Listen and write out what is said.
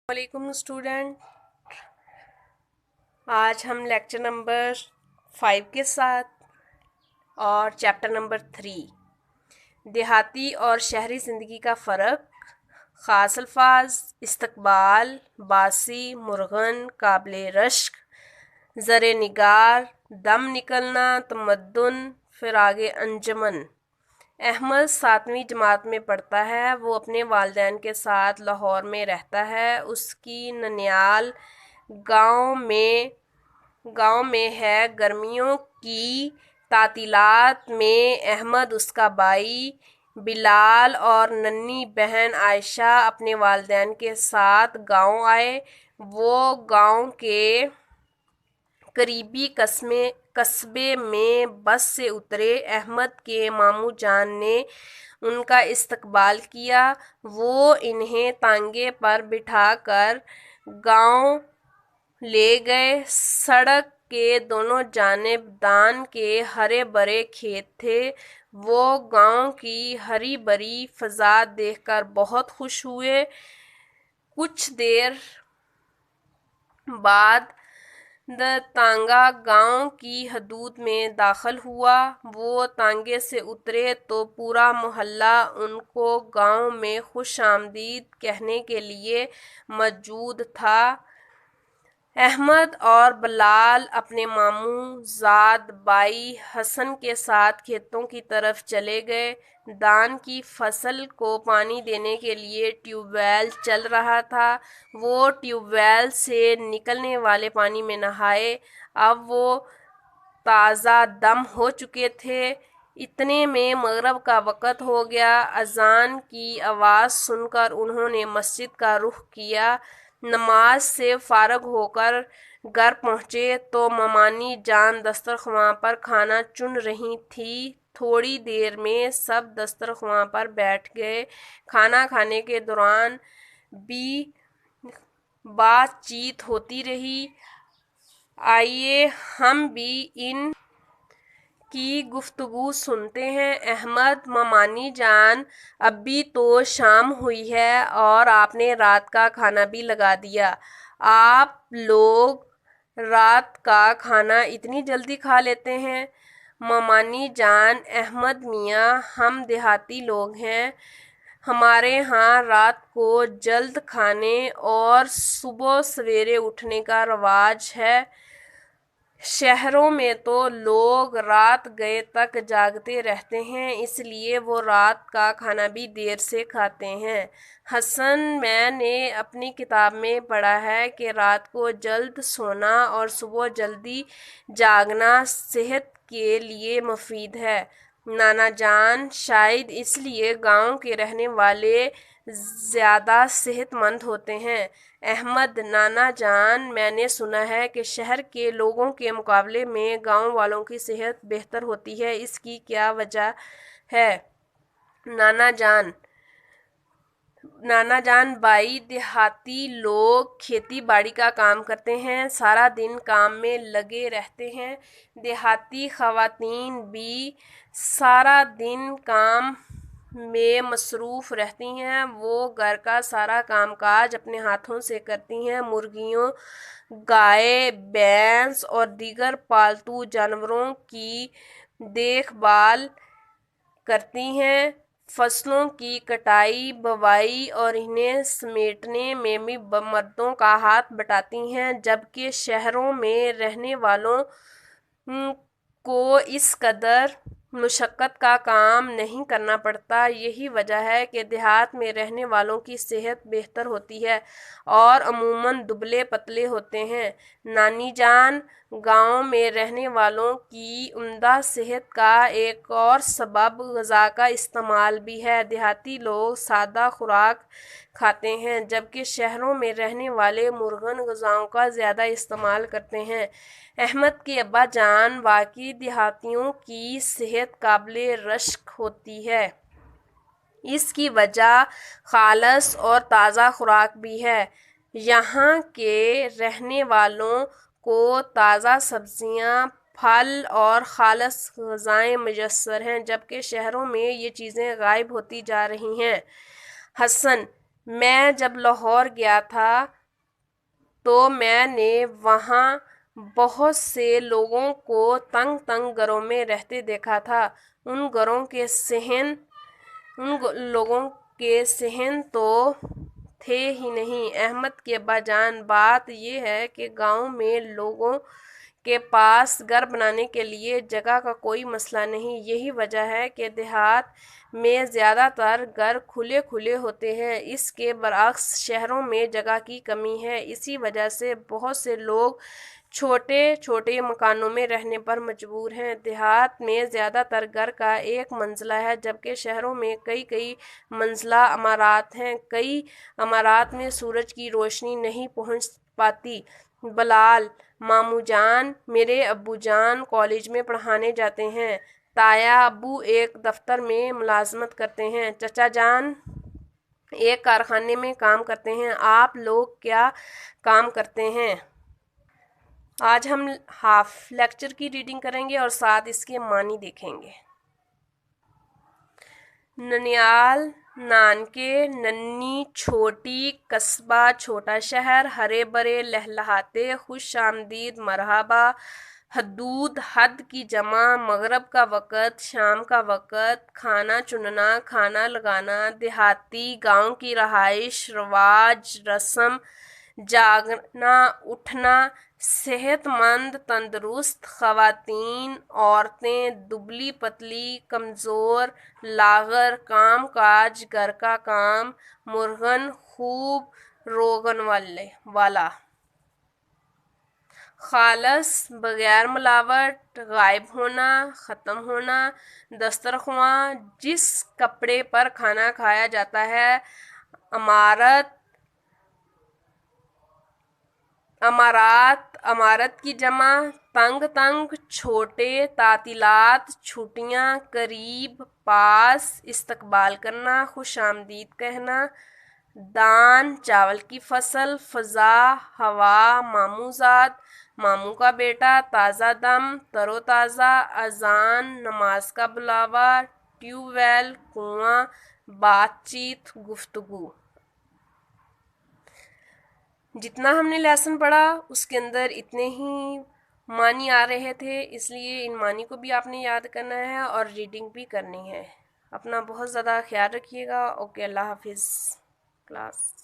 वालेकुम स्टूडेंट। आज हम लेक्चर नंबर 5 के साथ और चैप्टर नंबर 3 देहाती और शहरी ज़िंदगी का फ़र्क, ख़ास अल्फाज, इस्तकबाल, बासी, मुरगन, काबिल रश्क, ज़र निगार, दम निकलना, तमद्दुन, फिर आगे अंजमन। अहमद 7वीं जमात में पढ़ता है। वो अपने वालिदैन के साथ लाहौर में रहता है। उसकी ननियाल गांव में है। गर्मियों की तातीलात में अहमद, उसका भाई बिलाल और नन्ही बहन आयशा अपने वालिदैन के साथ गांव आए। वो गांव के करीबी कस्बे में बस से उतरे। अहमद के मामू जान ने उनका इस्तकबाल किया। वो इन्हें तांगे पर बिठाकर गांव ले गए। सड़क के दोनों जानिब दान के हरे भरे खेत थे। वो गांव की हरी भरी फजा देखकर बहुत खुश हुए। कुछ देर बाद तांगा गांव की हदूद में दाखिल हुआ। वो तांगे से उतरे तो पूरा मोहल्ला उनको गांव में खुश आमदीद कहने के लिए मौजूद था। अहमद और बिलाल अपने मामू जाद भाई हसन के साथ खेतों की तरफ चले गए। धान की फसल को पानी देने के लिए ट्यूबवेल चल रहा था। वो ट्यूबवेल से निकलने वाले पानी में नहाए। अब वो ताज़ा दम हो चुके थे। इतने में मगरिब का वक़्त हो गया। अजान की आवाज़ सुनकर उन्होंने मस्जिद का रुख किया। नमाज से फारग होकर घर पहुँचे तो ममानी जान दस्तरख्वां पर खाना चुन रही थी। थोड़ी देर में सब दस्तरख्वां पर बैठ गए। खाना खाने के दौरान भी बातचीत होती रही। आइए हम भी इन की गुफ्तगू सुनते हैं। अहमद, ममानी जान, अभी तो शाम हुई है और आपने रात का खाना भी लगा दिया। आप लोग रात का खाना इतनी जल्दी खा लेते हैं? ममानी जान, अहमद मियाँ, हम देहाती लोग हैं। हमारे यहाँ रात को जल्द खाने और सुबह सवेरे उठने का रवाज है। शहरों में तो लोग रात गए तक जागते रहते हैं, इसलिए वो रात का खाना भी देर से खाते हैं। हसन, मैंने अपनी किताब में पढ़ा है कि रात को जल्द सोना और सुबह जल्दी जागना सेहत के लिए मुफीद है। नाना जान, शायद इसलिए गांव के रहने वाले ज़्यादा सेहतमंद होते हैं। अहमद, नाना जान, मैंने सुना है कि शहर के लोगों के मुकाबले में गांव वालों की सेहत बेहतर होती है, इसकी क्या वजह है? नाना जान भाई, देहाती लोग खेती बाड़ी का काम करते हैं, सारा दिन काम में लगे रहते हैं। देहाती खवातीन भी सारा दिन काम में मसरूफ़ रहती हैं। वो घर का सारा कामकाज अपने हाथों से करती हैं। मुर्गियों, गाय, भैंस और दीगर पालतू जानवरों की देखभाल करती हैं। फसलों की कटाई, बुवाई और इन्हें समेटने में भी मर्दों का हाथ बटाती हैं, जबकि शहरों में रहने वालों को इस कदर मुशक्क़त का काम नहीं करना पड़ता। यही वजह है कि देहात में रहने वालों की सेहत बेहतर होती है और अमूमन दुबले पतले होते हैं। नानी जान, गांव में रहने वालों की उम्दा सेहत का एक और सबब ग़िज़ा का इस्तेमाल भी है। देहाती लोग सादा खुराक खाते हैं, जबकि शहरों में रहने वाले मुर्गन ग़िज़ाओं का ज़्यादा इस्तेमाल करते हैं। अहमद के अब्बा जान, वाकई देहातियों की सेहत काबिल रश्क होती है। इसकी वजह खालस और ताज़ा खुराक भी है। यहाँ के रहने वालों को ताज़ा सब्जियाँ, फल और खालस ग़िज़ाएँ मैसर हैं, जबकि शहरों में ये चीज़ें गायब होती जा रही हैं। हसन, मैं जब लाहौर गया था تو میں نے وہاں بہت سے لوگوں کو تنگ تنگ گھروں میں رہتے دیکھا تھا۔ ان لوگوں کے صحن تو تھے ہی نہیں۔ احمد کے ابا جان، بات یہ ہے کہ گاؤں میں لوگوں کے پاس گھر بنانے کے لیے جگہ کا کوئی مسئلہ نہیں۔ یہی وجہ ہے کہ دیہات میں زیادہ تر گھر کھلے کھلے ہوتے ہیں۔ اس کے برعکس شہروں میں جگہ کی کمی ہے۔ اسی وجہ سے بہت سے لوگ چھوٹے چھوٹے مکانوں میں رہنے پر مجبور ہیں۔ دیہات میں زیادہ تر گھر کا ایک منزلہ ہے، جبکہ شہروں میں کئی کئی منزلہ عمارات ہیں۔ کئی عمارات میں سورج کی روشنی نہیں پہنچ پاتی۔ بلال: ماموں جان، میرے ابو جان کالج میں پڑھانے جاتے ہیں۔ تایا ابو ایک دفتر میں ملازمت کرتے ہیں۔ چچا جان ایک کارخانے میں کام کرتے ہیں۔ آپ لوگ کیا کام کرتے ہیں؟ آج ہم ہاف لیکچر کی ریڈنگ کریں گے اور ساتھ اس کے معنی دیکھیں گے۔ ننیال، نانکے، ننھی، چھوٹی، قصبہ، چھوٹا شہر، ہرے بھرے، لہلہاتے، خوش آمدید، مرحبا، حدود، حد کی جمع، مغرب کا وقت، شام کا وقت، کھانا چننا، کھانا لگانا، دیہاتی، گاؤں کی رہائش، رواج، رسم، جاگنا اٹھنا، صحت مند تندرست، خواتین، عورتیں، دبلی پتلی، کمزور، لاغر، کام کاج، گھر کا کام، مرغن، خوب روغن والا، خالص، بغیر ملاوٹ، غائب ہونا، ختم ہونا، دسترخواں، جس کپڑے پر کھانا کھایا جاتا ہے، امارت کی جمع، تنگ تنگ، چھوٹے، تعطیلات، چھٹیاں، قریب، پاس، استقبال کرنا، خوش آمدید کہنا، دان، چاول کی فصل، فضا، ہوا، ماموں زاد، ماموں کا بیٹا، تازہ دم، تر و تازہ، اذان، نماز کا بلاوا، ٹیوب ویل، کنواں، بات چیت، گفتگو۔ جتنا ہم نے لیسن پڑھا اس کے اندر اتنے ہی معنی آ رہے تھے، اس لیے ان معنی کو بھی آپ نے یاد کرنا ہے اور ریڈنگ بھی کرنی ہے۔ اپنا بہت زیادہ خیال رکھیے گا۔ اوکے، اللہ حافظ کلاس۔